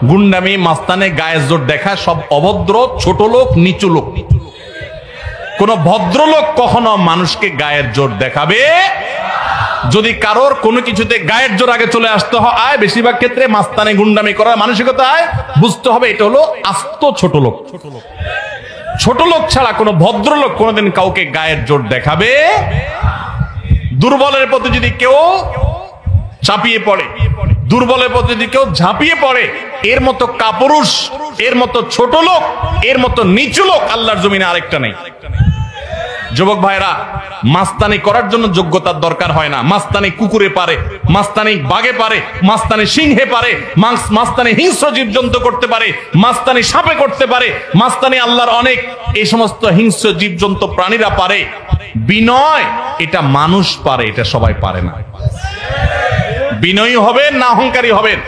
গুন্ডামি, মাস্তানে, গায়ের জোর দেখা সব অভদ্র, ছোট লোক, নিচু লোক। কোন ভদ্রলোক কখনো মানুষকে গায়ের জোর দেখাবে। যদি কারোর কোনো কিছুতে গায়ের জোর আগে চলে আসতে হয়, বেশিরভাগ ক্ষেত্রে মাস্তানে গুন্ডামি করার মানসিকতায় বুঝতে হবে এটা হলো আস্ত ছোট লোক। ছোট লোক ছাড়া কোনো ভদ্রলোক কোনোদিন কাউকে গায়ের জোর দেখাবে। দুর্বলের প্রতি যদি কেউ চাপিয়ে পড়ে, দুর্বলের প্রতি যদি কেউ ঝাঁপিয়ে পড়ে, এর মতো কাপুরুষ, এর মতো ছোট লোক, এর মতো নিচু লোক আল্লাহর জমিনে আরেকটা নেই। যুবক ভাইরা, মাস্তানি করার জন্য যোগ্যতার দরকার হয় না। মাস্তানি কুকুরে পারে, মাস্তানি বাঘে পারে, মাস্তানি সিংহে পারে, মাস্তানি হিংস্র জীবজন্তু করতে পারে, মাস্তানি সাপে করতে পারে, মাস্তানি আল্লাহর অনেক এই সমস্ত হিংস্র জীবজন্তু প্রাণীরা পারে। বিনয় এটা মানুষ পারে, এটা সবাই পারে না। বিনয়ী হবেন না অহংকারী হবেন?